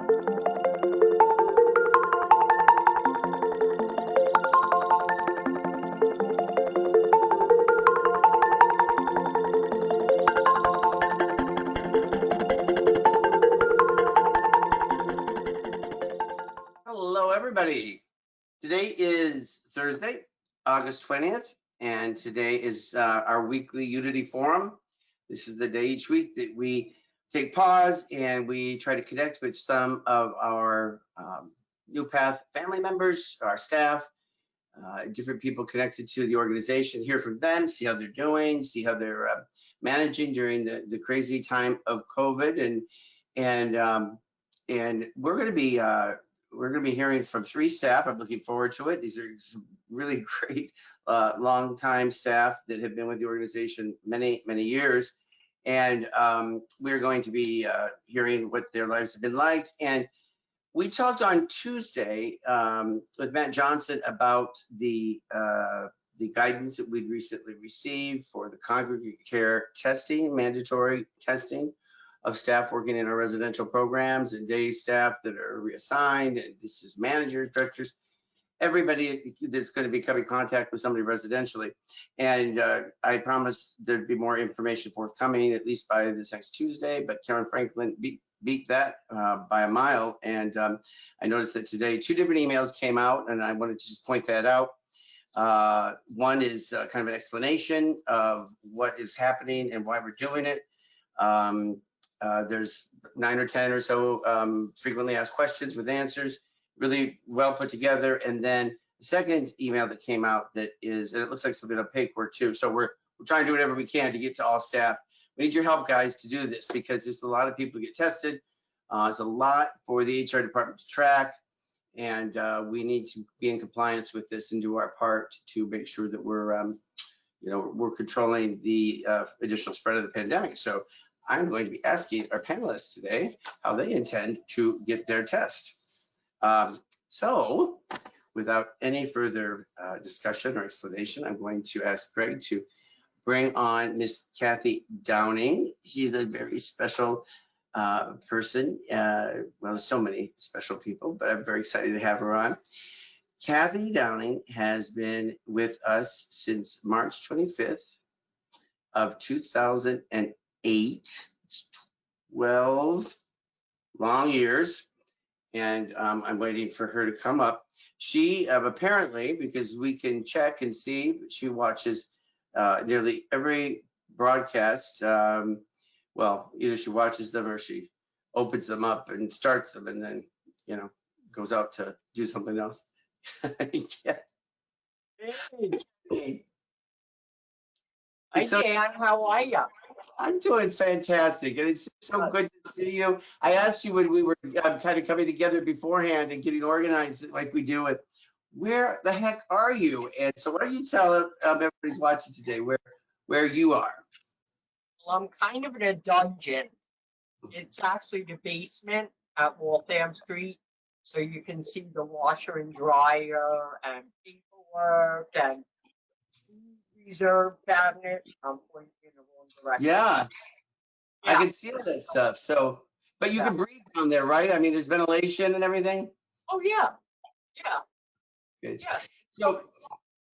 Hello, everybody. Today is Thursday, August 20th, and today is our weekly Unity Forum. This is the day each week that we take pause and we try to connect with some of our NuPath family members, our staff, different people connected to the organization, hear from them, see how they're doing, see how they're managing during the crazy time of COVID, and we're going to be hearing from 3 staff. I'm looking forward to it. These are some really great long-time staff that have been with the organization many years, and we're going to be hearing what their lives have been like. And we talked on Tuesday with Matt Johnson about the guidance that we'd recently received for the congregate care testing, mandatory testing of staff working in our residential programs, and day staff that are reassigned, and this is managers, directors, everybody that's going to be coming in contact with somebody residentially. And I promised there'd be more information forthcoming, at least by this next Tuesday, but Karen Franklin beat that by a mile. And I noticed that today 2 different emails came out, and I wanted to just point that out. One is kind of an explanation of what is happening and why we're doing it. There's 9 or 10 or so frequently asked questions with answers, really well put together. And then the second email that came out that is, and it looks like something on paperwork too. So we're trying to do whatever we can to get to all staff. We need your help, guys, to do this, because there's a lot of people get tested. It's a lot for the HR department to track, and we need to be in compliance with this and do our part to make sure that we're controlling the additional spread of the pandemic. So I'm going to be asking our panelists today how they intend to get their test. So without any further discussion or explanation, I'm going to ask Greg to bring on Miss Kathy Downing. She's a very special person. Well, so many special people, but I'm very excited to have her on. Kathy Downing has been with us since March 25th of 2008. It's 12 long years, and I'm waiting for her to come up. She apparently, because we can check and see, she watches nearly every broadcast. Well, either she watches them or she opens them up and starts them, and then goes out to do something else. Yeah. Hey. Hi, Dan. How are you? I'm doing fantastic, and it's so good to see you. I asked you when we were kind of coming together beforehand and getting organized like we do it, where the heck are you? And so why don't you tell everybody's watching today where you are? Well, I'm kind of in a dungeon. It's actually the basement at Waltham Street, so you can see the washer and dryer and paperwork and food reserve cabinet. I'm pointing in the wrong direction. Yeah. I can see all that stuff. So, but you can breathe down there, right? I mean, there's ventilation and everything. Oh yeah. Good. Yeah. So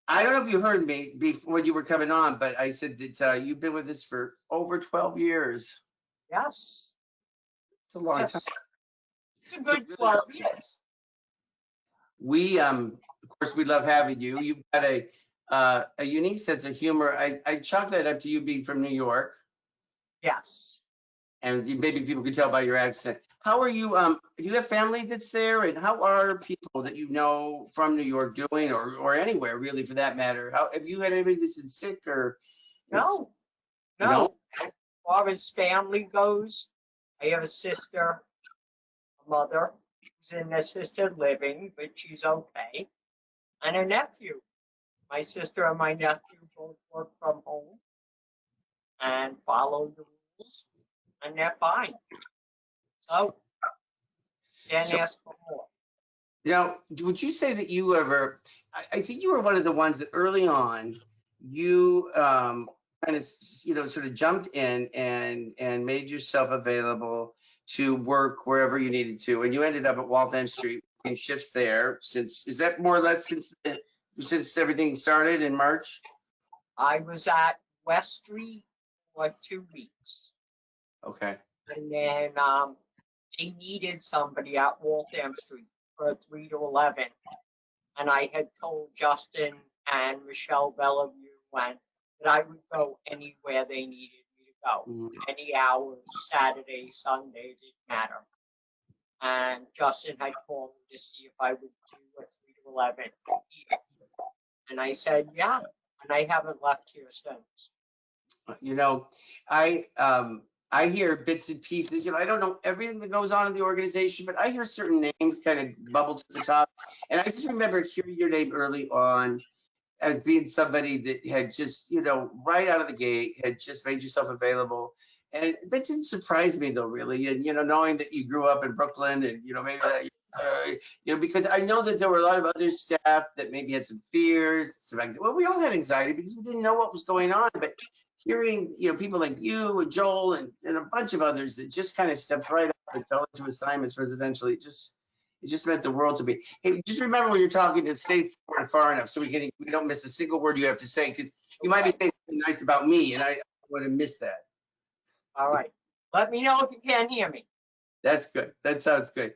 I don't know if you heard me before you were coming on, but I said that you've been with us for over 12 years. Yes. It's a long time. It's a good 12 years. We, of course, we love having you. You've got a unique sense of humor. I chalk that up to you being from New York. Yes. And maybe people can tell by your accent. How are you? Do you have family that's there? And how are people that you know from New York doing, or anywhere really for that matter? How have you had anybody that's been sick or? No. As far as family goes, I have a sister, a mother who's in assisted living, but she's okay, and a nephew. My sister and my nephew both work from home and follow the rules, and they're fine. So, can't ask for more. Now, would you say that you ever, I think you were one of the ones that early on, you kind of, sort of jumped in and made yourself available to work wherever you needed to, and you ended up at Waltham Street in shifts there. Is that more or less since everything started in March? I was at West Street for 2 weeks. Okay. And then they needed somebody at Waltham Street for 3 to 11. And I had told Justin and Michelle Bellevue that I would go anywhere they needed me to go. Mhm. Any hours, Saturday, Sunday, didn't matter. And Justin had called me to see if I would do a 3 to 11 here. And I said, yeah. And I haven't left here since. You know, I hear bits and pieces. I don't know everything that goes on in the organization, but I hear certain names kind of bubble to the top. And I just remember hearing your name early on as being somebody that had just, right out of the gate, had just made yourself available. And that didn't surprise me though, really. And, knowing that you grew up in Brooklyn and, maybe that, because I know that there were a lot of other staff that maybe had some fears, some anxiety. Well, we all had anxiety because we didn't know what was going on. But hearing, people like you and Joel and a bunch of others that just kind of stepped right up and fell into assignments residentially, it just meant the world to me. Hey, just remember when you're talking to stay forward far enough so we don't miss a single word you have to say, because you might be saying something nice about me and I want to miss that. All right. Let me know if you can't hear me. That's good. That sounds good.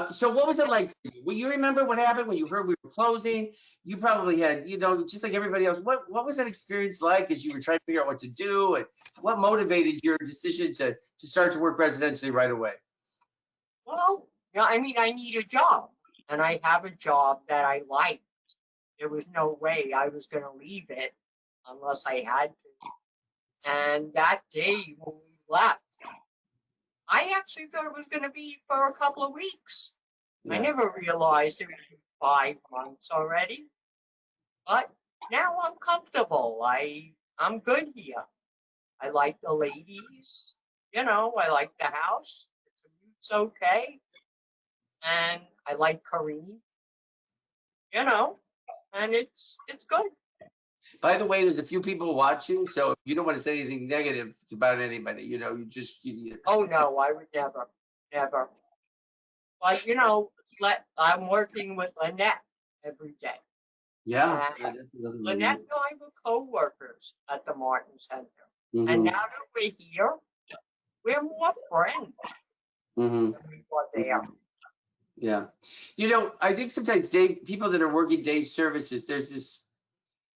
So what was it like for you? Well, you remember what happened when you heard we were closing? You probably had, just like everybody else, what was that experience like as you were trying to figure out what to do, and what motivated your decision to start to work residentially right away? Well, I need a job, and I have a job that I like. There was no way I was going to leave it unless I had to. And that day when we left, I actually thought it was going to be for a couple of weeks. Yeah. I never realized it would be 5 months already. But now I'm comfortable. I'm good here. I like the ladies. I like the house. The commute's okay. And I like Kareem. And it's good. By the way, there's a few people watching, so if you don't want to say anything negative about anybody, Oh no, I would never. But I'm working with Lynette every day. Yeah. And Lynette and I were co-workers at the Martin Center. Mm-hmm. And now that we're here, we're more friends Mm-hmm. than we were there. Yeah. I think sometimes people that are working day services, there's this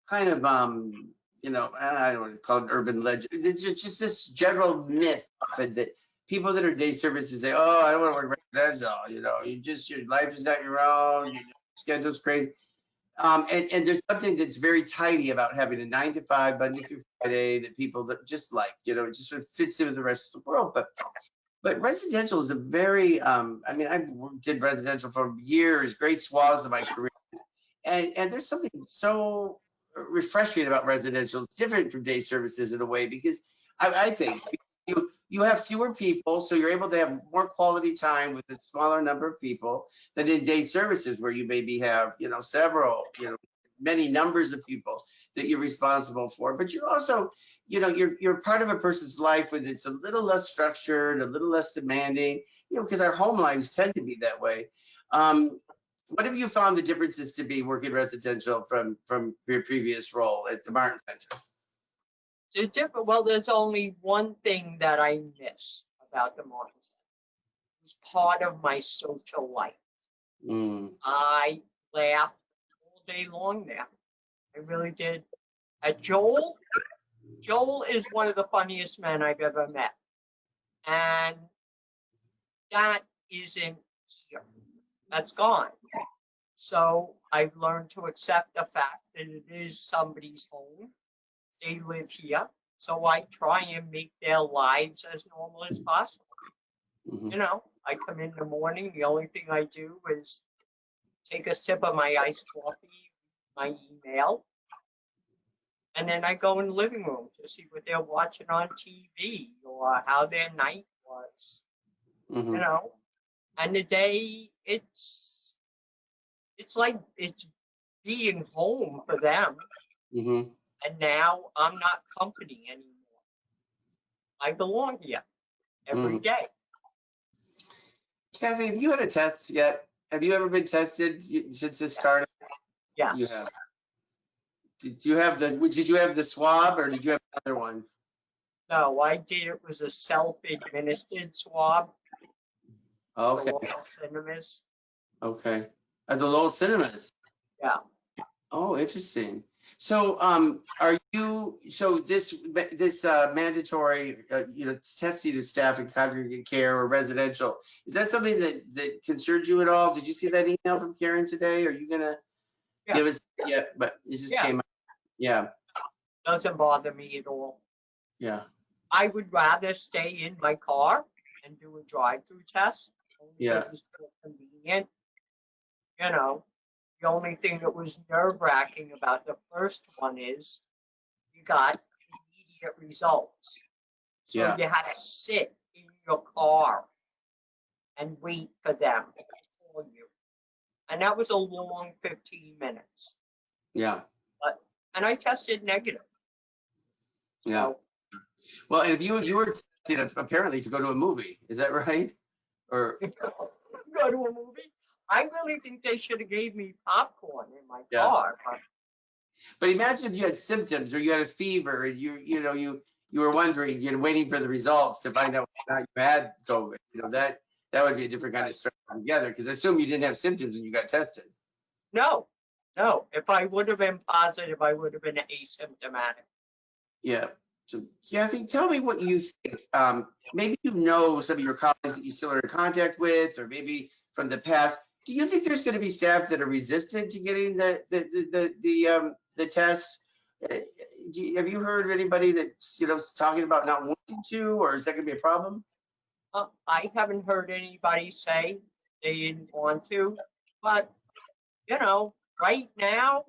kind of I don't want to call it urban legend. It's just this general myth often that people that are day services say, "Oh, I don't want to work residential." Your life is not your own. Your schedule's crazy. And there's something that's very tidy about having a 9 to 5 Monday through Friday that people that just like, it just sort of fits in with the rest of the world. But residential is a very, I did residential for years, great swaths of my career. And there's something so refreshing about residential. It's different from day services in a way, because I think you have fewer people, so you're able to have more quality time with a smaller number of people than in day services, where you maybe have, several, many numbers of people that you're responsible for. But you're also, you're part of a person's life when it's a little less structured, a little less demanding, because our home lives tend to be that way. What have you found the differences to be working residential from your previous role at the Martin Center? It's different. Well, there's only one thing that I miss about the Martin Center. It's part of my social life. I laughed all day long there. I really did. Joel is one of the funniest men I've ever met. And that isn't here. That's gone. So I've learned to accept the fact that it is somebody's home. They live here. So I try and make their lives as normal as possible. Mm-hmm. I come in the morning. The only thing I do is take a sip of my iced coffee, my email, and then I go in the living room to see what they're watching on TV or how their night was. Mm-hmm. And the day it's like it's being home for them. Mm-hmm. And now I'm not company anymore. I belong here every day. Kathy, have you had a test yet? Have you ever been tested since it started? You Yes. have. Did you have the swab or did you have another one? No, I did. It was a self-administered swab. The Okay. local cinemas. Okay. At the Lowell Cinemas. Yeah. Oh, interesting. So, so this mandatory, testing of staff in congregate care or residential, is that something that concerns you at all? Did you see that email from Karen today? Are you gonna Yeah. give us? Yeah, but it just Yeah. came out. Yeah, Doesn't bother me at all. yeah, I would rather stay in my car and do a drive-through test, only yeah, because it's more convenient. You know, the only thing that was nerve-wracking about the first one is you got immediate results. So yeah, you had to sit in your car and wait for them to call you. And that was a long 15 minutes. yeah, And I tested negative. yeah. So Well, and if you were tested apparently to go to a movie, is that right? Or go to a movie. I really think they should have gave me popcorn in my yeah. car. But imagine if you had symptoms or you had a fever and you were wondering, waiting for the results to find out whether or not you had COVID. That would be a different kind of stress altogether. Because I assume you didn't have symptoms when you got tested. No, no. If I would have been positive, I would have been asymptomatic. Yeah. So Kathy, tell me what you think. Maybe some of your colleagues that you still are in contact with, or maybe from the past. Do you think there's going to be staff that are resistant to getting the test? Have you heard of anybody that's talking about not wanting to, or is that going to be a problem? I haven't heard anybody say they didn't want to, but right now,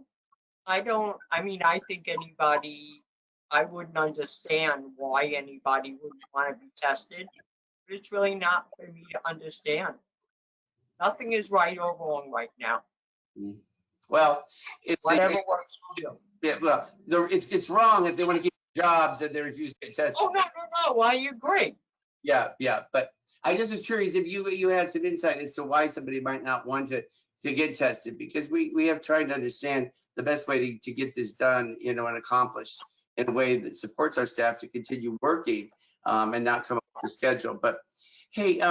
I think I wouldn't understand why anybody would want to be tested, but it's really not for me to understand. Nothing is right or wrong right now. Mm. Well, if Whatever works for you. yeah, well, it's wrong if they want to keep jobs and they refuse to get tested. Oh, no, I agree. Yeah, yeah, but I just was curious if you had some insight as to why somebody might not want to get tested, because we have tried to understand the best way to get this done, and accomplished in a way that supports our staff to continue working and not come off the schedule. But hey,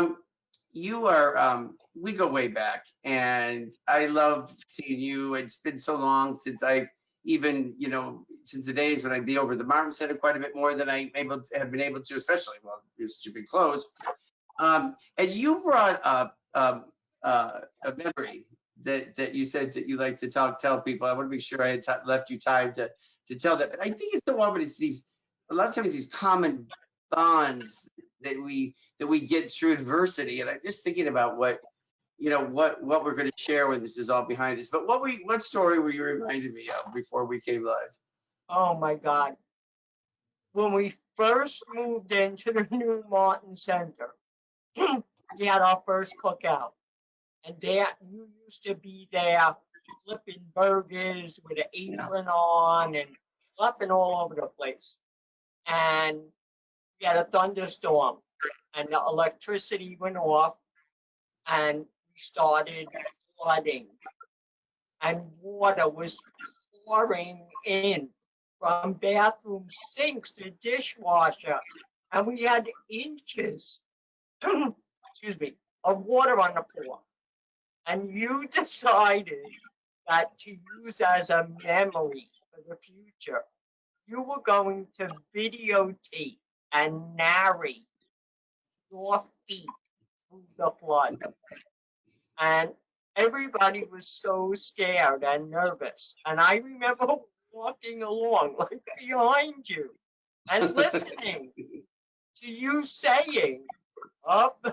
you are we go way back, and I love seeing you. It's been so long since I've even since the days when I'd be over the Martin Center quite a bit more than I have been able to, especially since you've been closed. And you brought up a memory that you said that you like to tell people. I want to make sure I had left you time to tell that. But I think it's so often it's a lot of times these common bonds that we get through adversity. And I'm just thinking about what we're going to share when this is all behind us. But what story were you reminding me of before we came live? Oh my God. When we first moved into the new Martin Center, we had our first cookout. And Dan, you used to be there flipping burgers with an apron on and flipping all over the place. And we had a thunderstorm and the electricity went off and we started flooding and water was pouring in from bathroom sinks to dishwasher. And we had inches, excuse me, of water on the floor. And you decided that to use as a memory for the future, you were going to videotape and narrate your feet through the flood. And everybody was so scared and nervous. And I remember walking along like behind you and listening to you saying, up.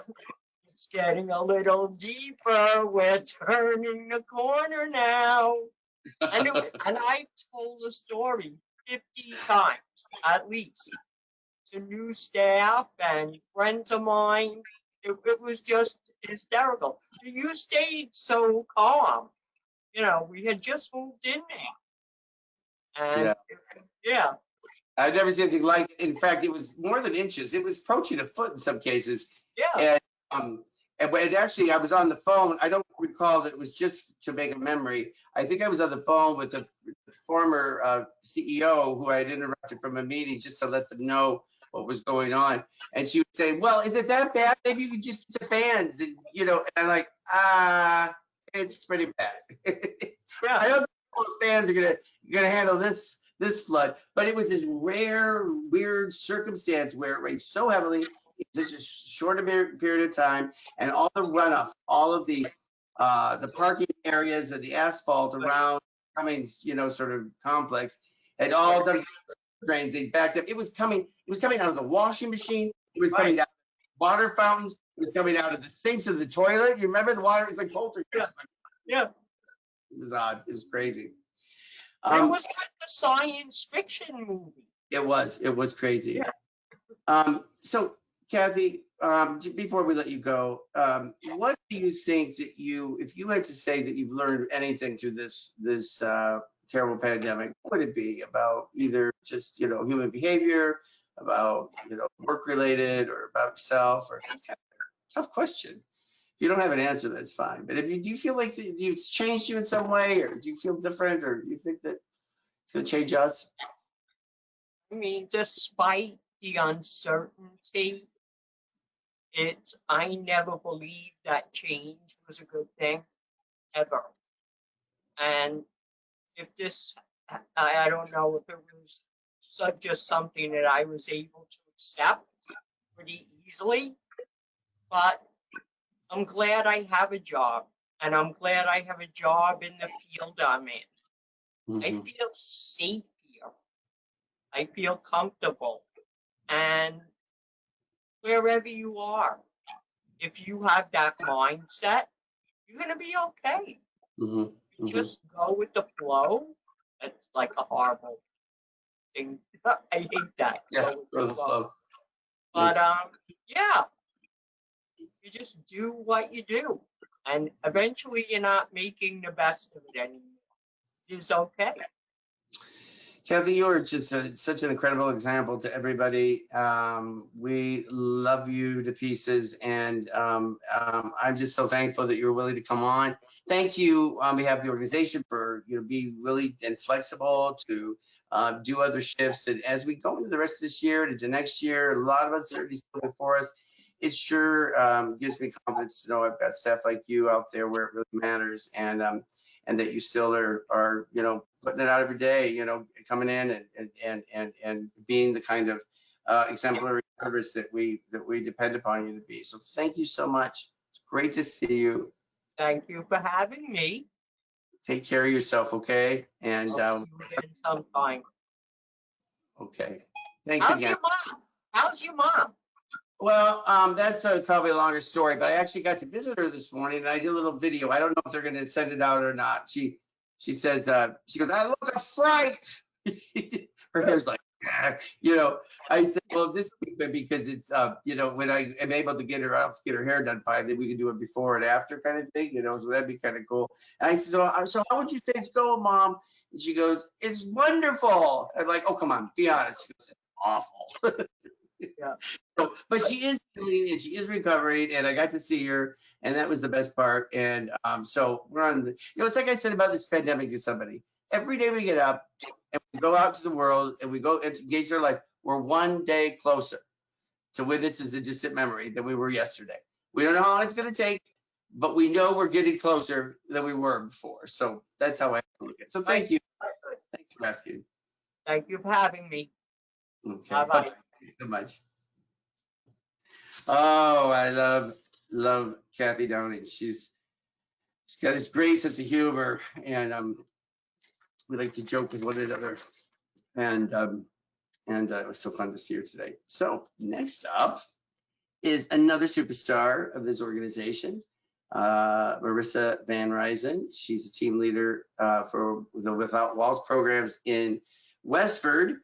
It's getting a little deeper. We're turning the corner now. And I told the story 50 times at least to new staff and friends of mine. It was just hysterical. You stayed so calm. We had just moved in there. And yeah. I've never seen anything like it. In fact, it was more than inches. It was approaching a foot in some cases. Yeah. And And actually, I was on the phone. I don't recall that it was just to make a memory. I think I was on the phone with the former CEO who I had interrupted from a meeting just to let them know what was going on. And she would say, "Well, is it that bad? Maybe you could just get the fans." And and I'm like, it's pretty bad. Yeah. I don't think all the fans are gonna handle this flood. But it was this rare, weird circumstance where it rained so heavily in such a short period of time, and all the runoff, all of the parking areas and the asphalt around Cummings, sort of complex, had all done drains. They backed up. It was coming out of the washing machine. It was coming out of water fountains. It was coming out of the sinks of the toilet. You remember the water? It was like poltergeist. Yeah. It was odd. It was crazy. It was like a science fiction movie. It was crazy. Yeah. So Kathy, before we let you go, what do you think that if you had to say that you've learned anything through this terrible pandemic, what would it be about either just human behavior, about work related, or about yourself, or that's kind of a tough question. If you don't have an answer, that's fine. But do you feel like it's changed you in some way, or do you feel different, or do you think that it's going to change us? I mean, despite the uncertainty, I never believed that change was a good thing, ever. And if this, I don't know if it was just something that I was able to accept pretty easily, but I'm glad I have a job, and I'm glad I have a job in the field I'm in. Mm-hmm. I feel safe here. I feel comfortable. And wherever you are, if you have that mindset, you're going to be okay. Mm-hmm. You just go with the flow. It's like a horrible thing. I hate that. Yeah, go with the flow. But yeah, you just do what you do. And eventually you're not making the best of it anymore. It's okay. Kathy, you're just such an incredible example to everybody. We love you to pieces, and I'm just so thankful that you're willing to come on. Thank you on behalf of the organization for being really and flexible to do other shifts. And as we go into the rest of this year and into next year, a lot of uncertainty still before us. It sure gives me confidence to know I've got staff like you out there where it really matters, and that you still are putting it out every day, coming in and being the kind of exemplary service that we depend upon you to be. So thank you so much. It's great to see you. Thank you for having me. Take care of yourself, okay? And I'll see you again sometime. Okay. Thanks How's again. your mom? How's your mom? Well, that's probably a longer story, but I actually got to visit her this morning, and I did a little video. I don't know if they're going to send it out or not. She says, she goes, "I look a fright." Her hair's like, I said, well, this will be good because it's, when I am able to get her out to get her hair done finally, we can do it before and after kind of thing, so that'd be kind of cool. And I said, so how would you say it's going, Mom? And she goes, "It's wonderful." I'm like, "Oh, come on, be honest." She goes, "It's awful." Yeah. So, but she is healing and she is recovering, and I got to see her, and that was the best part. And so we're on. It's like I said about this pandemic to somebody. Every day we get up and we go out to the world and we go and engage their life. We're one day closer to when this is a distant memory than we were yesterday. We don't know how long it's going to take, but we know we're getting closer than we were before. So that's how I look at it. So thank you. Thanks for asking. Thank you for having me. Okay. Bye-bye. Thank you so much. Oh, I love Kathy Downey. She's got this great sense of humor, and we like to joke with one another. And it was so fun to see her today. So next up is another superstar of this organization, Marissa Van Ryzen. She's a team leader for the Without Walls programs in Westford.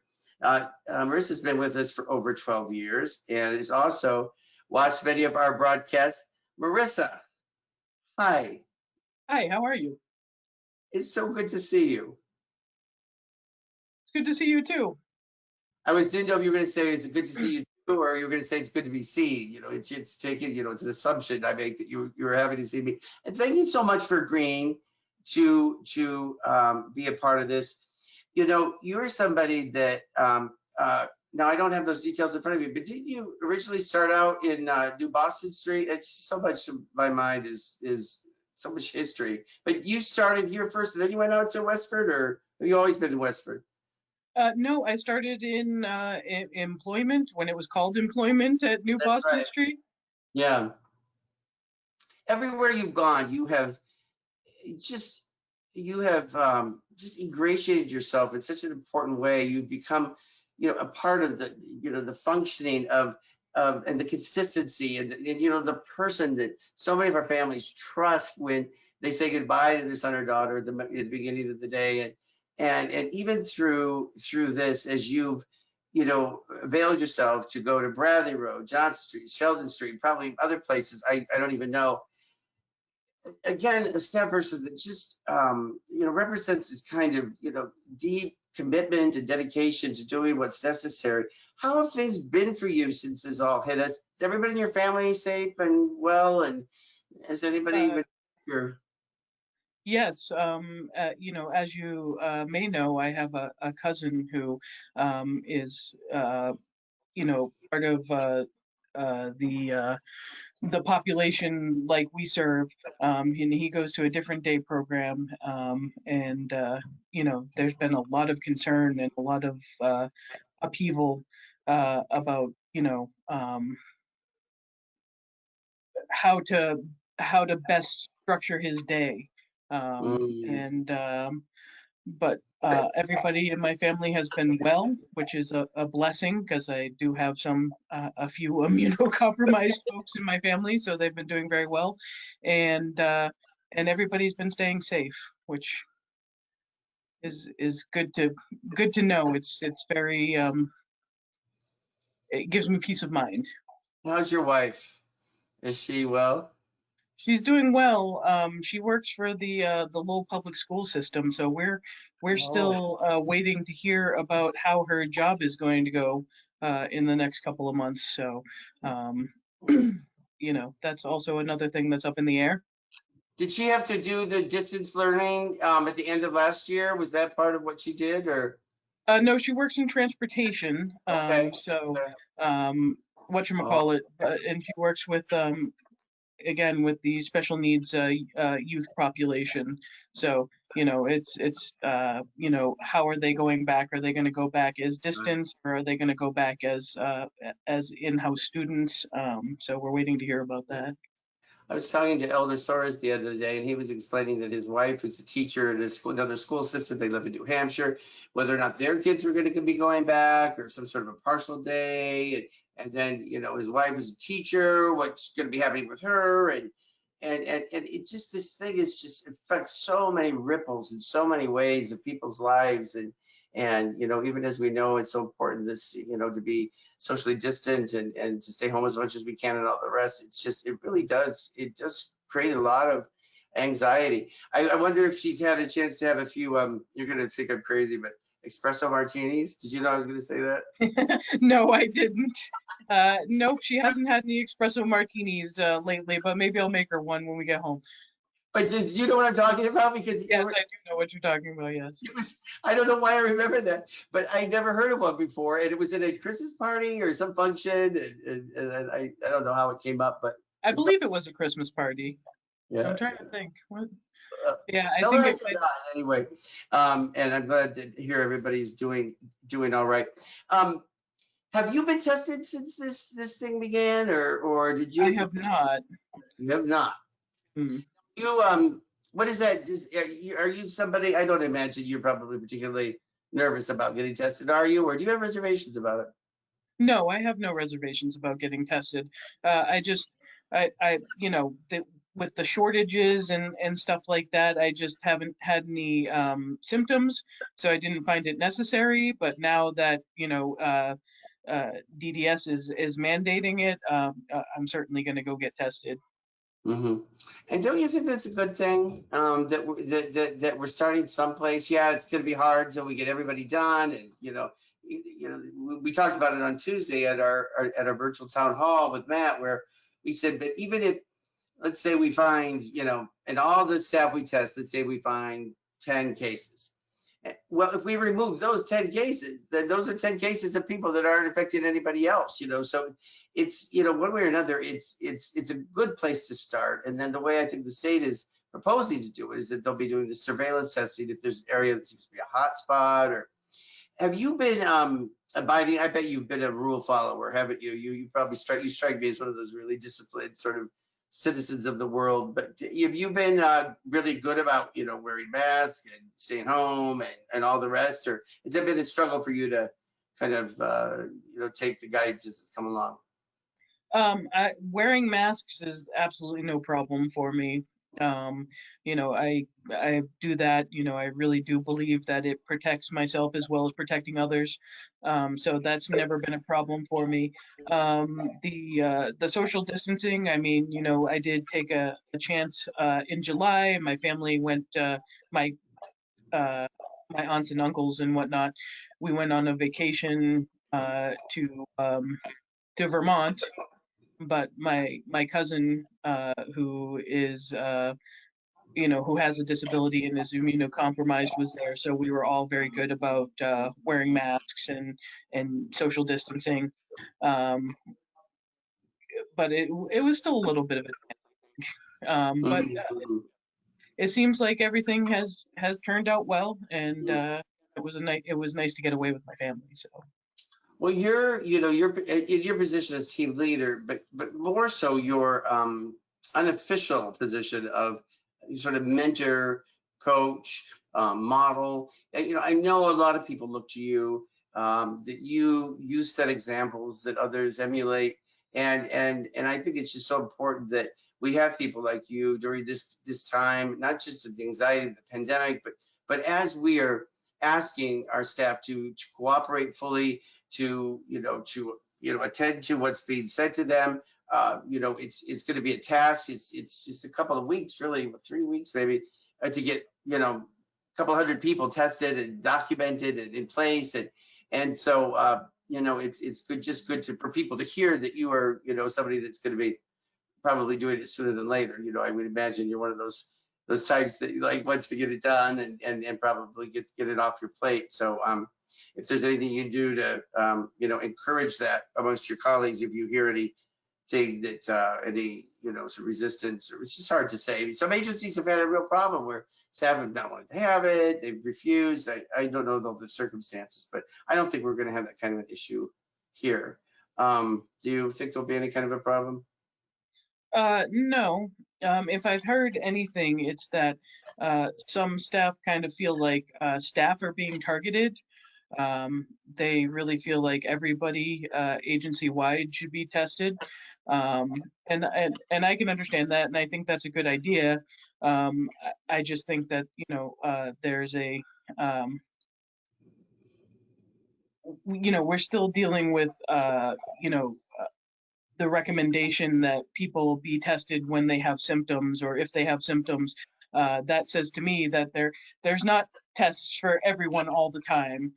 Marissa's been with us for over 12 years and is also watched many of our broadcasts. Marissa, hi. Hi, how are you? It's so good to see you. It's good to see you too. Didn't know if you were going to say it's good to see you. Or you're going to say it's good to be seen. It's taken, it's an assumption I make that you're happy to see me. And thank you so much for agreeing to be a part of this. You're somebody that now I don't have those details in front of you, but didn't you originally start out in New Boston Street? It's so much of my mind is so much history. But you started here first, and then you went out to Westford, or have you always been in Westford? No, I started in employment when it was called employment at New That's Boston right. Street. Yeah. Everywhere you've gone, just you have just ingratiated yourself in such an important way. You've become, a part of the functioning of and the consistency and the person that so many of our families trust when they say goodbye to their son or daughter at the beginning of the day, and even through this, as you've availed yourself to go to Bradley Road, Johnson Street, Sheldon Street, probably other places I don't even know. Again, a staff person that just represents this kind of deep commitment and dedication to doing what's necessary. How have things been for you since this all hit us? Is everybody in your family safe and well? And has anybody Uh, been your yes, as you may know, I have a cousin who is, part of the population like we serve, and he goes to a different day program, and there's been a lot of concern and a lot of upheaval about how to best structure his day, mm, and but everybody in my family has been well, which is a blessing because I do have a few immunocompromised folks in my family, so they've been doing very well, and everybody's been staying safe, which is good to know. It's very it gives me peace of mind. how's your wife? Is she well? She's doing well. She works for the Lowell public school system, so we're Oh, still waiting to hear about how her job is going to go in the next couple of months. So, um, that's also another thing that's up in the air. did she have to do the distance learning at the end of last year? Was that part of what she did, or No, she works in transportation. okay? So, Okay. Oh, whatchamacallit, and she works with again with the special needs youth population. So how are they going back? Are they going to go back as distance, or are they going to go back as in-house students? So we're waiting to hear about that. I was talking to Elder Soares the other day, and he was explaining that his wife, who's a teacher at another school system, they live in New Hampshire, whether or not their kids were going to be going back or some sort of a partial day. And then, his wife was a teacher, what's going to be happening with her. And it just, this thing is just affects so many ripples in so many ways of people's lives. And even as we know, it's so important this, to be socially distant and to stay home as much as we can and all the rest. It really does. It does create a lot of anxiety. I wonder if she's had a chance to have a few, you're going to think I'm crazy, but espresso martinis. Did you know I was going to say that? No, I didn't. Nope, she hasn't had any espresso martinis lately, but maybe I'll make her one when we get home. But did you know what I'm talking about? Because Yes, I do know what you're talking about. Yes. it was, I don't know why I remember that, but I never heard of one before. And it was at a Christmas party or some function. And I don't know how it came up, but I believe it was a Christmas party. yeah. I'm trying to think. What? Uh, Yeah, I Tell think her I it said might. hi anyway. And I'm glad to hear everybody's doing all right. Have you been tested since this thing began, or did I you? have not. You have not. Hmm. You what is that? Are you somebody? I don't imagine you're probably particularly nervous about getting tested, are you? Or do you have reservations about it? No, I have no reservations about getting tested. I just, with the shortages and stuff like that, I just haven't had any symptoms, so I didn't find it necessary. But now that DDS is mandating it, I'm certainly going to go get tested. Hmm. And don't you think that's a good thing, that we're starting someplace? Yeah, it's going to be hard until we get everybody done, and we talked about it on Tuesday at our virtual town hall with Matt, where we said that even if, let's say we find, in all the staff we test, let's say we find 10 cases. Well, if we remove those 10 cases, then those are 10 cases of people that aren't affecting anybody else, so it's, one way or another, it's a good place to start. And then the way I think the state is proposing to do it is that they'll be doing the surveillance testing if there's an area that seems to be a hot spot. Or have you been abiding? I bet you've been a rule follower, haven't you? You probably strike me as one of those really disciplined sort of citizens of the world. But have you been really good about, wearing masks and staying home and all the rest? Or has that been a struggle for you to kind of, take the guidance as it's come along? Wearing masks is absolutely no problem for me. I do that. I really do believe that it protects myself as well as protecting others. So that's never been a problem for me. The social distancing, I mean, I did take a chance in July. My family went, my aunts and uncles and whatnot, we went on a vacation to Vermont. But my cousin, who is who has a disability and is immunocompromised, was there. So we were all very good about wearing masks and social distancing. But it was still a little bit of a but it seems like everything has turned out well, and it was nice to get away with my family. So. Well, you're in your position as team leader, but more so your unofficial position of sort of mentor, coach, model. I know a lot of people look to you, that you set examples that others emulate, and I think it's just so important that we have people like you during this time, not just of the anxiety of the pandemic, but as we are asking our staff to cooperate fully, to attend to what's being said to them. It's going to be a task. It's just a couple of weeks, really, 3 weeks maybe, to get a couple hundred people tested and documented and in place, and so it's good for people to hear that you are somebody that's going to be probably doing it sooner than later. I would imagine you're one of those types that wants to get it done and probably get it off your plate. So if there's anything you can do to encourage that amongst your colleagues, if you hear anything that any some resistance, or it's just hard to say. Some agencies have had a real problem where staff have not wanted to have it, they've refused. I don't know the circumstances, but I don't think we're going to have that kind of an issue here. Do you think there'll be any kind of a problem? No. If I've heard anything, it's that some staff kind of feel like staff are being targeted. They really feel like everybody agency-wide should be tested. And I can understand that, and I think that's a good idea. I just think that there's a we're still dealing with the recommendation that people be tested when they have symptoms, or if they have symptoms. That says to me that there's not tests for everyone all the time.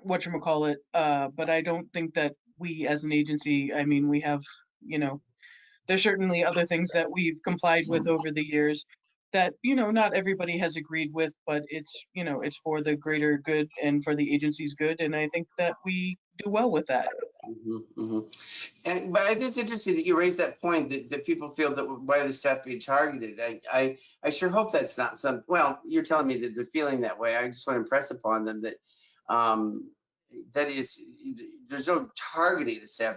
Whatchamacallit, but I don't think that we as an agency, I mean, we have, there's certainly other things that we've complied with over the years that, not everybody has agreed with, but it's for the greater good and for the agency's good. And I think that we do well with that. But I think it's interesting that you raised that point that people feel that why the staff being targeted. I sure hope that's not well, you're telling me that they're feeling that way. I just want to impress upon them that that is, there's no targeting of staff.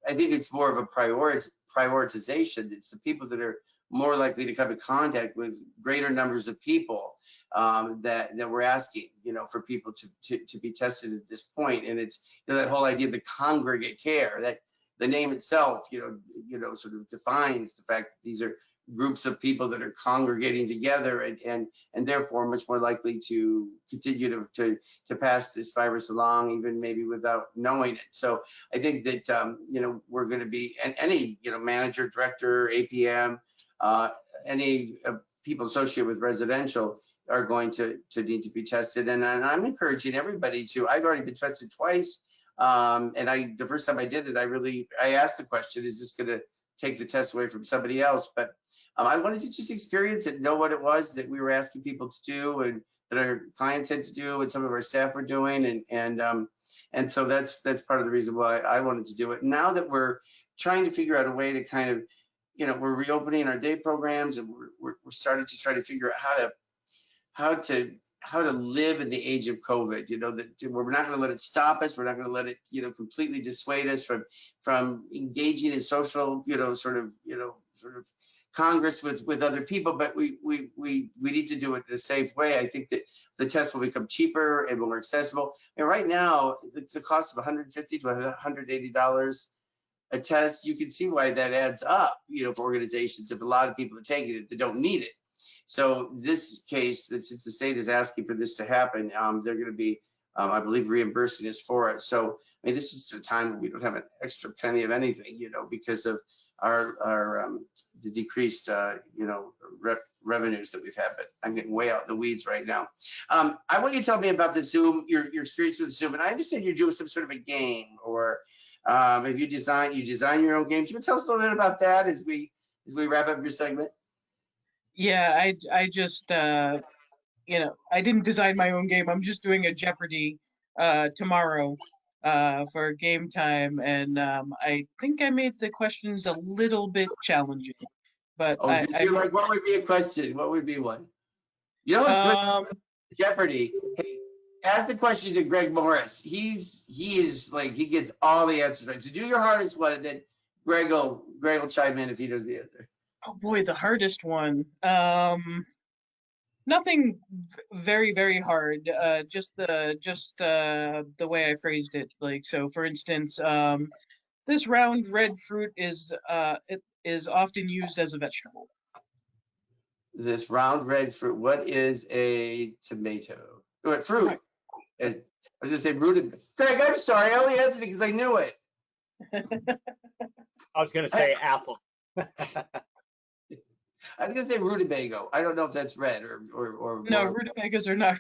I think it's more of a prioritization. It's the people that are more likely to come in contact with greater numbers of people that we're asking, for people to be tested at this point. And it's that whole idea of the congregate care, that the name itself, sort of defines the fact that these are groups of people that are congregating together and therefore much more likely to continue to pass this virus along, even maybe without knowing it. So I think that we're going to be, and any manager, director, APM, any people associated with residential are going to need to be tested. And I'm encouraging everybody to. I've already been tested twice, and the first time I did it, I asked the question, is this going to take the test away from somebody else? But I wanted to just experience it, know what it was that we were asking people to do, and that our clients had to do, and some of our staff were doing, and so that's part of the reason why I wanted to do it. Now that we're trying to figure out a way to kind of, we're reopening our day programs, and we're starting to try to figure out how to live in the age of COVID. That we're not going to let it stop us. We're not going to let it, completely dissuade us from engaging in social, sort of Congress with other people. But we need to do it in a safe way. I think that the test will become cheaper and more accessible. And right now, it's the cost of $150 to $180 a test. You can see why that adds up, for organizations, if a lot of people are taking it that don't need it. So this case, since the state is asking for this to happen, they're going to be, I believe, reimbursing us for it. So I mean, this is a time when we don't have an extra penny of anything, because of the decreased, revenues that we've had. But I'm getting way out in the weeds right now. I want you to tell me about the Zoom, your experience with Zoom. And I understand you're doing some sort of a game, or if you design your own games. You can tell us a little bit about that as we wrap up your segment. Yeah, I just I didn't design my own game. I'm just doing a Jeopardy tomorrow for game time, and I think I made the questions a little bit challenging. But Did you? Like, what would be a question? What would be one? What's good? Jeopardy. Hey, ask the question to Greg Morris. He gets all the answers right. So do your hardest one, and then Greg will chime in if he knows the answer. Oh boy, the hardest one. Nothing very, very hard. Just the way I phrased it. Like, so for instance, this round red fruit is often used as a vegetable. This round red fruit. What is a tomato? What fruit? Right. I was gonna say rooted. Greg, I'm sorry. I only answered it because I knew it. I was gonna say apple. I was gonna say rutabago. I don't know if that's red or no, rutabagos are not.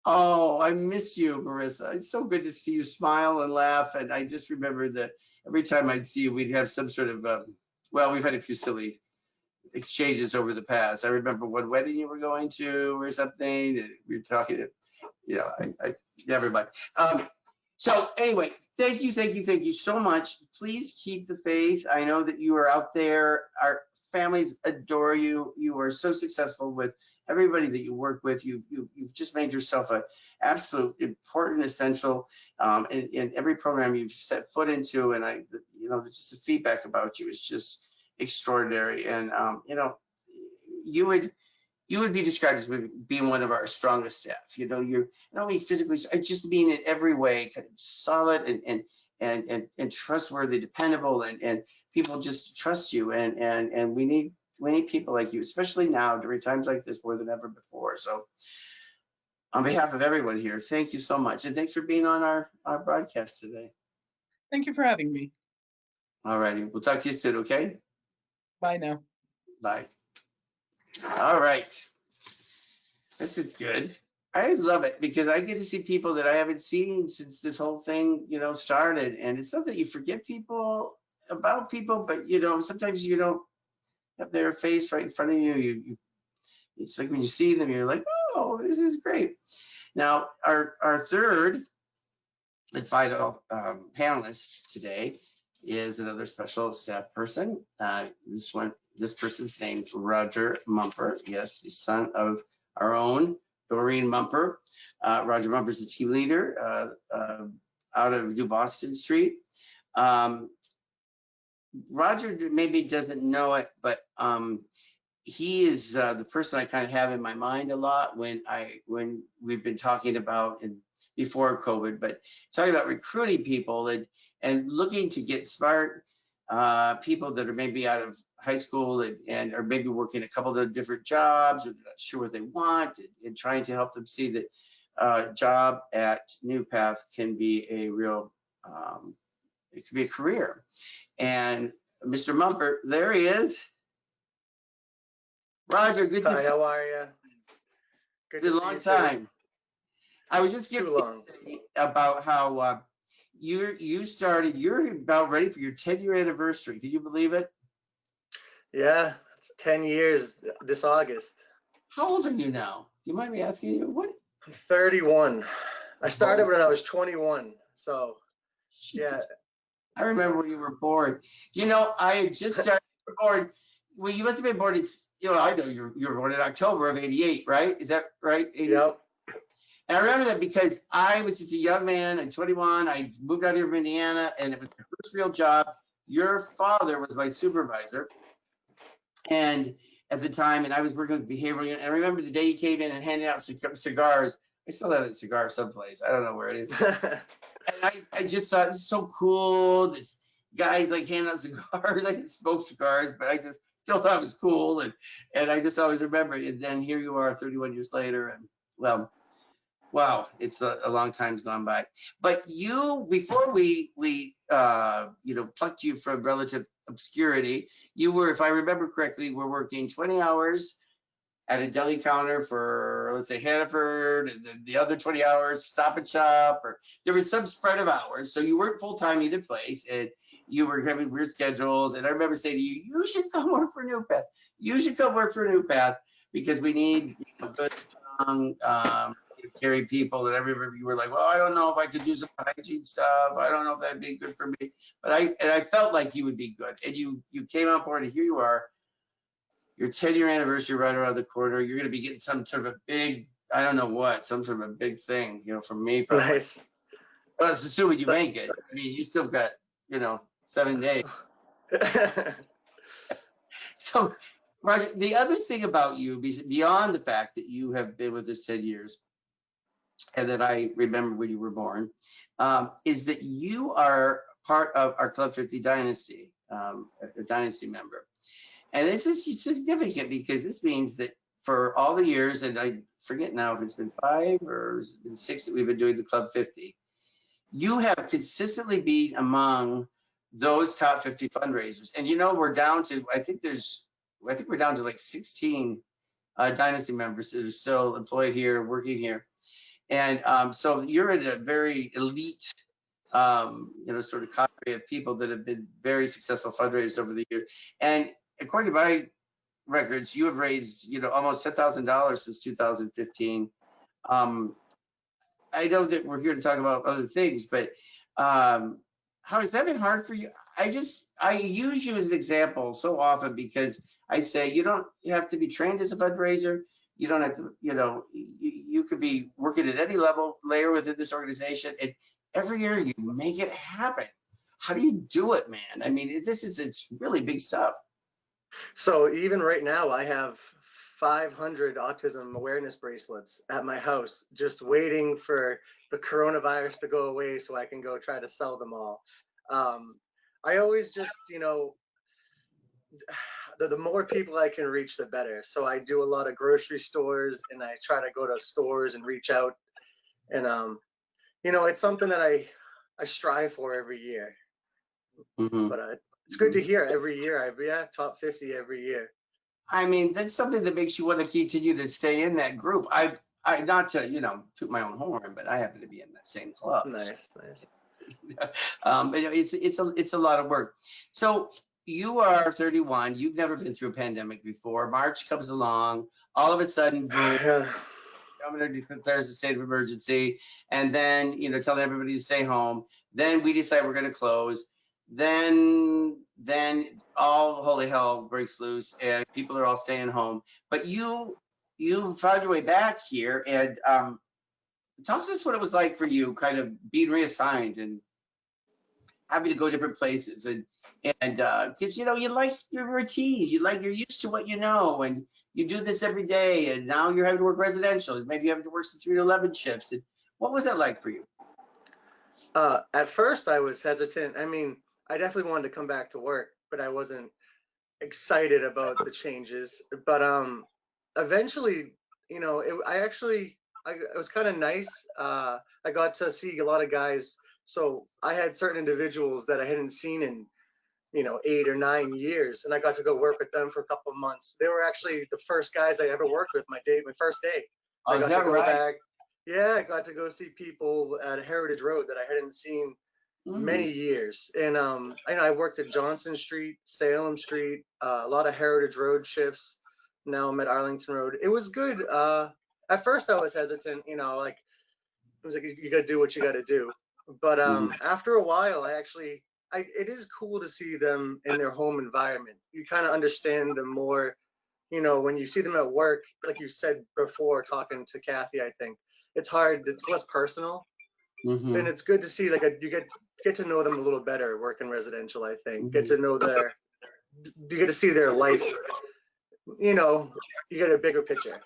Oh, I miss you, Marissa. It's so good to see you smile and laugh. And I just remember that every time I'd see you, we'd have some sort of we've had a few silly exchanges over the past. I remember one wedding you were going to or something, and we were talking. I never mind. So anyway, thank you so much. Please keep the faith. I know that you are out there. Our families adore you. You are so successful with everybody that you work with. You've just made yourself an absolute important essential in every program you've set foot into. And just the feedback about you is just extraordinary. And you would be described as being one of our strongest staff. You're not only physically, I just mean in every way, kind of solid and trustworthy, dependable, and people just trust you. And we need people like you, especially now during times like this more than ever before. So on behalf of everyone here, thank you so much. And thanks for being on our broadcast today. Thank you for having me. All righty. We'll talk to you soon, okay? Bye now. Bye. All right. This is good. I love it because I get to see people that I haven't seen since this whole thing, started. And it's something you forget about people, but sometimes you don't have their face right in front of you. It's like when you see them, you're like, oh, this is great. Now, our third and final panelist today is another special staff person. This person's named Roger Mumper. Yes, the son of our own Doreen Mumper. Roger Mumper is a team leader out of New Boston Street. Roger maybe doesn't know it, but he is the person I kind of have in my mind a lot when we've been talking about before COVID, but talking about recruiting people and looking to get smart people that are maybe out of high school and are maybe working a couple of different jobs, or they're not sure what they want, and trying to help them see that job at NuPath can be a real, it can be a career. And Mr. Mumper, there he is. Roger, good to Hi, see how are you? Good you. to A see long you too. time. I was just Too giving long. about how you're about ready for your 10-year anniversary. Can you believe it? Yeah, it's 10 years this August. How old are you now? Do you mind me asking you? What? I'm 31. I started Oh, when I was 21. So, yeah. I remember when you were born. Do you know, I had just started born. Well, you must have been born in, I know you were born in October of 88, right? Is that right? 88? Yep. And I remember that because I was just a young man at 21. I moved out here from Indiana, and it was my first real job. Your father was my supervisor, and at the time, and I was working with behavioral unit. And I remember the day he came in and handed out cigars. I still have that cigar someplace. I don't know where it is. And I just thought, this is so cool. This guy's like handing out cigars. I didn't smoke cigars, but I just still thought it was cool. And I just always remember it. And then here you are 31 years later. And well, wow, it's a long time's gone by. But you, before we plucked you from relative obscurity, you were, if I remember correctly, were working 20 hours at a deli counter for, let's say, Hannaford, and then the other 20 hours Stop and Shop, or there was some spread of hours. So you weren't full time either place, and you were having weird schedules. And I remember saying to you, you should come work for NuPath. You should come work for NuPath because we need good, strong, carry people. And everybody, you were like, well, I don't know if I could do some hygiene stuff. I don't know if that'd be good for me. But I felt like you would be good. And you came on board, and here you are. Your 10-year anniversary right around the corner. You're going to be getting some sort of a big, I don't know what, some sort of a big thing, from me probably. Nice. Well, it's assuming you make it. I mean, you still got, 7 days. So, Roger, the other thing about you, beyond the fact that you have been with us 10 years, and that I remember when you were born, is that you are part of our Club 50 dynasty, a dynasty member. And this is significant because this means that for all the years, and I forget now if it's been 5 or it's been 6 that we've been doing the Club 50, you have consistently been among those top 50 fundraisers. And we're down to, I think we're down to like 16 dynasty members that are still employed here, working here. And so you're in a very elite, sort of cadre of people that have been very successful fundraisers over the years. And according to my records, you have raised, almost $10,000 since 2015. I know that we're here to talk about other things, but how has that been hard for you? I use you as an example so often because I say you don't have to be trained as a fundraiser. You don't have to, you could be working at any layer within this organization, and every year you make it happen. How do you do it, man? I mean, it's really big stuff. So even right now, I have 500 autism awareness bracelets at my house, just waiting for the coronavirus to go away so I can go try to sell them all. I always just, the more people I can reach, the better. So I do a lot of grocery stores, and I try to go to stores and reach out. And, it's something that I strive for every year. Mm-hmm. But it's good to hear every year. Top 50 every year. I mean, that's something that makes you want to continue to stay in that group. I not to, toot my own horn, but I happen to be in that same club. Nice. It's a lot of work. So you are 31. You've never been through a pandemic before. March comes along. All of a sudden, boom, governor declares a state of emergency, and then telling everybody to stay home. Then we decide we're going to close. Then all holy hell breaks loose, and people are all staying home. But you found your way back here, and talk to us what it was like for you, kind of being reassigned and having to go different places, and because you like your routine, you're used to what you know, and you do this every day, and now you're having to work residential, and maybe you have to work some 3 to 11 shifts. And what was that like for you? At first, I was hesitant. I mean, I definitely wanted to come back to work, but I wasn't excited about the changes. But eventually, it was kind of nice. I got to see a lot of guys. So I had certain individuals that I hadn't seen in 8 or 9 years, and I got to go work with them for a couple of months. They were actually the first guys I ever worked with my first day. Oh, I is got that to go right? back. Yeah, I got to go see people at Heritage Road that I hadn't seen many years. And I worked at Johnson Street, Salem Street, a lot of Heritage Road shifts. Now I'm at Arlington Road. It was good. At first I was hesitant, like it was like you got to do what you got to do. But after a while, it is cool to see them in their home environment. You kind of understand them more. When you see them at work, like you said before, talking to Kathy, I think it's hard. It's less personal, and it's good to see you get to know them a little better working residential. I think get to know you get to see their life. You get a bigger picture.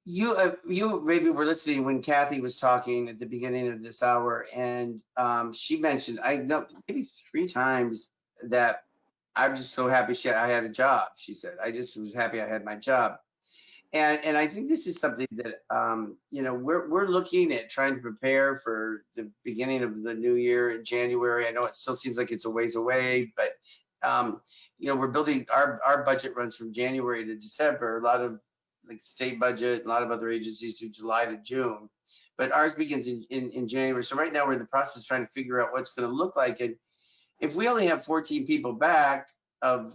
You maybe were listening when Kathy was talking at the beginning of this hour, and she mentioned, I know maybe 3 times, that I'm just so happy I had a job. She said, I just was happy I had my job. And I think this is something that we're looking at trying to prepare for the beginning of the new year in January. I know it still seems like it's a ways away, but we're building our budget runs from January to December. A lot of like state budget, a lot of other agencies do July to June, but ours begins in January. So right now we're in the process of trying to figure out what's going to look like. And if we only have 14 people back of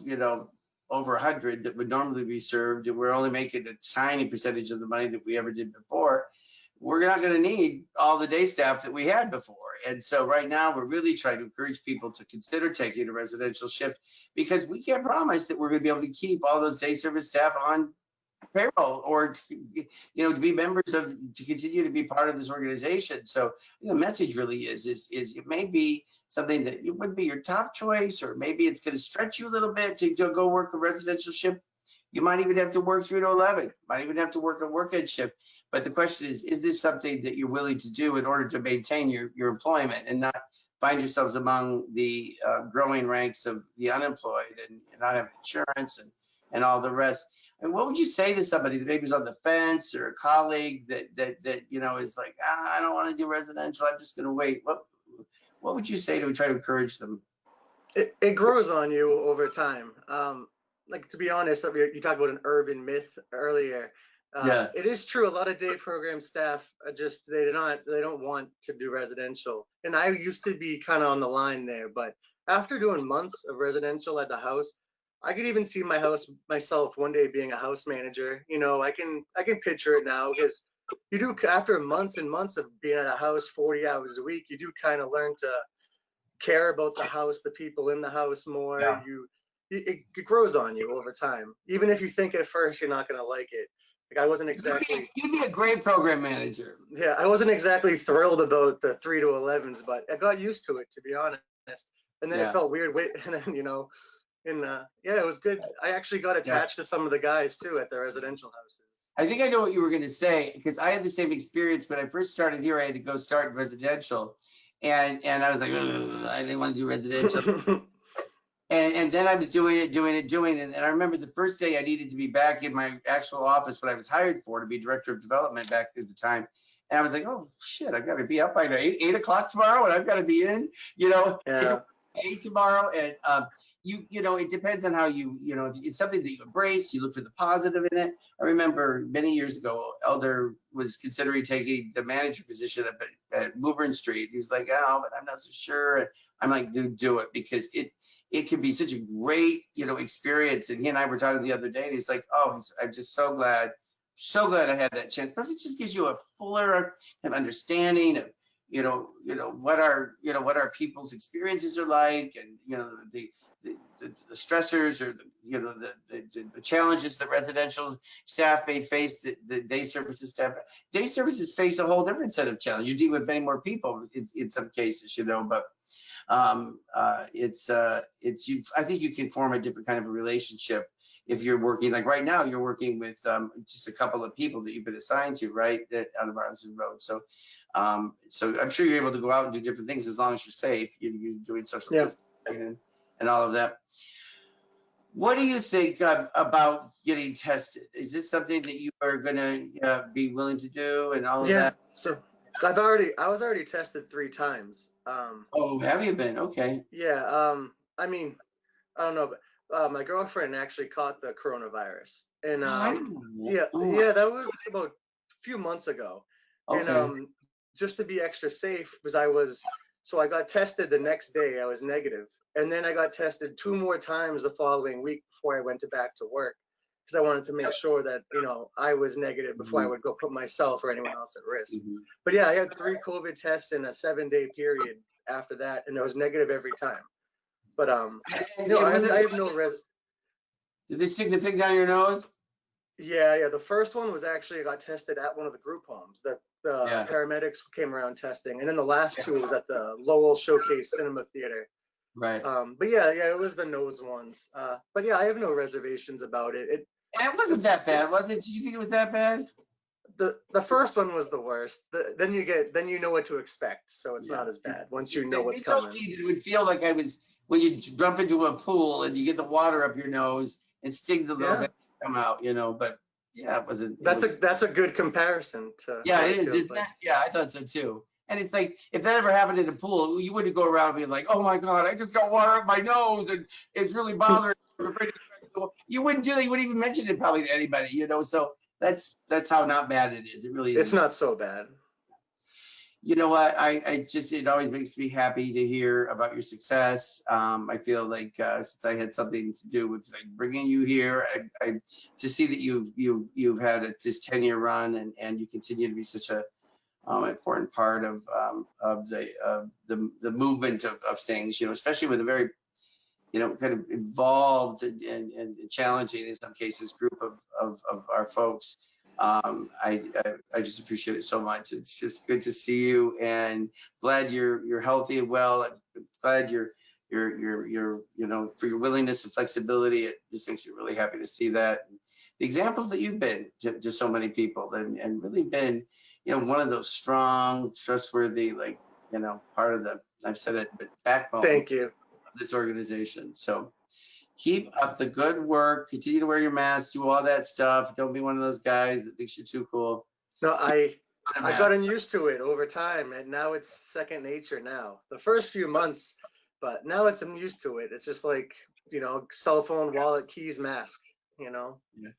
over 100 that would normally be served, and we're only making a tiny percentage of the money that we ever did before, we're not going to need all the day staff that we had before. And so right now we're really trying to encourage people to consider taking a residential shift, because we can't promise that we're going to be able to keep all those day service staff on payroll, or to be members to continue to be part of this organization. So the message really is it may be something that it wouldn't be your top choice, or maybe it's going to stretch you a little bit to go work a residential shift. You might even have to work 3 to 11, might even have to work a weekend shift. But the question is this something that you're willing to do in order to maintain your employment and not find yourselves among the growing ranks of the unemployed and not have insurance and all the rest? And what would you say to somebody that maybe is on the fence, or a colleague that is like, I don't want to do residential, I'm just going to wait? What would you say to try to encourage them? It grows on you over time. To be honest, you talked about an urban myth earlier. Yeah. It is true. A lot of day program staff they don't want to do residential. And I used to be kind of on the line there, but after doing months of residential at the house, I could even see myself one day being a house manager. I can picture it now, because you do, after months and months of being at a house 40 hours a week, you do kind of learn to care about the house, the people in the house more. Yeah. It grows on you over time. Even if you think at first you're not going to like it. Like I wasn't exactly. You'd be a great program manager. Yeah, I wasn't exactly thrilled about the 3 to 11s, but I got used to it, to be honest. And then it felt weird. And then it was good. I actually got attached to some of the guys too at the residential houses. I think I know what you were going to say, because I had the same experience when I first started here. I had to go start residential, and I was like, I didn't want to do residential. And then I was doing it. And I remember the first day I needed to be back in my actual office, what I was hired for, to be director of development back at the time. And I was like, oh shit, I've got to be up by 8 o'clock tomorrow, and I've got to be in, 8 tomorrow. And it depends on how if it's something that you embrace, you look for the positive in it. I remember many years ago, Elder was considering taking the manager position at Woburn Street. He was like, oh, but I'm not so sure. And I'm like, dude, do it, because it can be such a great, experience. And he and I were talking the other day, and he's like, oh, I'm just so glad I had that chance. Plus, it just gives you a fuller understanding of, what our people's experiences are like, and the stressors, or the challenges that residential staff may face that the day services staff. Day services face a whole different set of challenges. You deal with many more people in some cases, but I think you can form a different kind of a relationship if you're working, like right now, you're working with just a couple of people that you've been assigned to, right, out of Arlington Road. So I'm sure you're able to go out and do different things as long as you're safe. You're doing social distancing and all of that. What do you think about getting tested? Is this something that you are going to be willing to do and all of that? So I was already tested 3 times. Oh, have you been? Okay. Yeah. I mean, I don't know, but my girlfriend actually caught the coronavirus, and Oh, I didn't know that. yeah, Oh, yeah, that was about a few months ago, and okay. just to be extra safe, because so I got tested the next day, I was negative, and then I got tested 2 more times the following week before I went back to work, because I wanted to make sure that I was negative before I Mhm, would go put myself or anyone else at risk. mhm. But yeah, I had 3 COVID tests in a 7-day period after that, and I was negative every time. But And it was I it, have no res. did they stick the thing down your nose? Yeah, yeah. The first one was actually I got tested at one of the group homes that the Yeah. paramedics came around testing, and then the last Yeah. 2 was at the Lowell Showcase Cinema Theater. Right. But yeah, yeah, it was the nose ones. But yeah, I have no reservations about it. And it wasn't that bad, was it? Did you think it was that bad? The first one was the worst. Then you know what to expect, so it's Yeah. not as bad once you know They, what's they told coming. me that it would feel like I was when you jump into a pool and you get the water up your nose and stings a little Yeah, bit, come out, But yeah, it wasn't. It that's was. a good comparison to Yeah, what it it is, feels isn't like. it? Yeah, I thought so too. And it's like if that ever happened in a pool, you wouldn't go around being like, "Oh my God, I just got water up my nose and it's really bothering me. I'm afraid to go back to school." You wouldn't do that. You wouldn't even mention it probably to anybody. So that's how not bad it is. It really It's isn't. not so bad. You know what? I just it always makes me happy to hear about your success. I feel like since I had something to do with like bringing you here, I to see that you've had this 10-year run and you continue to be such a important part of the movement of things. Especially with a very kind of involved and challenging in some cases group of our folks. I just appreciate it so much. It's just good to see you and glad you're healthy and well. I'm glad you're for your willingness and flexibility. It just makes me really happy to see that. The examples that you've been to so many people and really been one of those strong, trustworthy, like part of the I've said it, but backbone Thank you. this organization. So keep up the good work. Continue to wear your mask. Do all that stuff. Don't be one of those guys that thinks you're too cool. No, Put a I mask. gotten used to it over time, and now it's second nature now. The first few months, but now I'm used to it. It's just like, cell phone, wallet, keys, mask, you know. Yeah.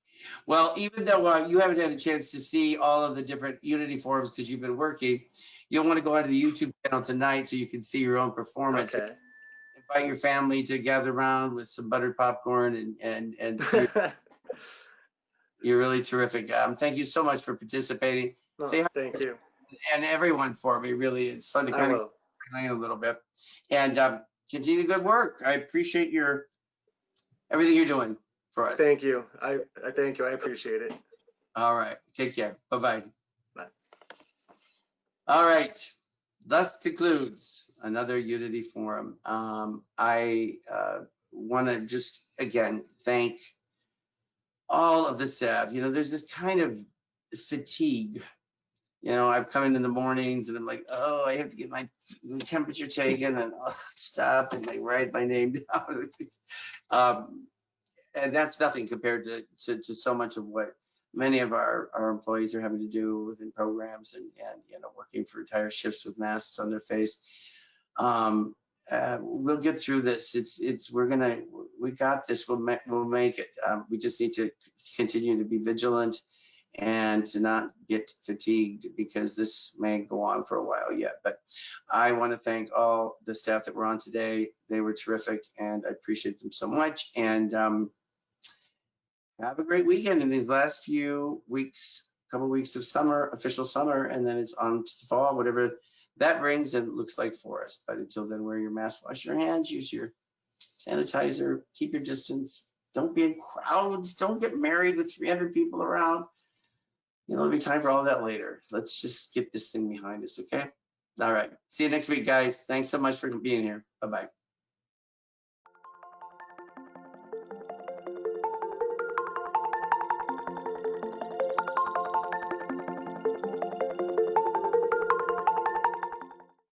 Well, even though you haven't had a chance to see all of the different Unity forums because you've been working, you'll want to go onto the YouTube channel tonight so you can see your own performance. Okay. Invite your family to gather around with some buttered popcorn and see. You're really terrific. Thank you so much for participating. No, Say hi thank you. and everyone for me. Really, it's fun to I kind of will. explain a little bit and continue good work. I appreciate everything you're doing for us. Thank you. I thank you. I appreciate it. All right. Take care. Bye-bye. Bye. All right. Thus concludes another Unity Forum. I want to just, again, thank all of the staff. There's this kind of fatigue. I've come in the mornings and I'm like, oh, I have to get my temperature taken and stop and they write my name down. And that's nothing compared to so much of what many of our employees are having to do within programs and working for entire shifts with masks on their face. We'll get through this. We got this. We'll make it. We just need to continue to be vigilant and to not get fatigued because this may go on for a while yet. But I want to thank all the staff that were on today. They were terrific and I appreciate them so much. And have a great weekend in these last few weeks, couple weeks of summer, official summer, and then it's on to the fall, whatever that brings and looks like for us. But until then, wear your mask, wash your hands, use your sanitizer, keep your distance. Don't be in crowds. Don't get married with 300 people around. There'll be time for all that later. Let's just get this thing behind us, okay? All right. See you next week, guys. Thanks so much for being here. Bye-bye.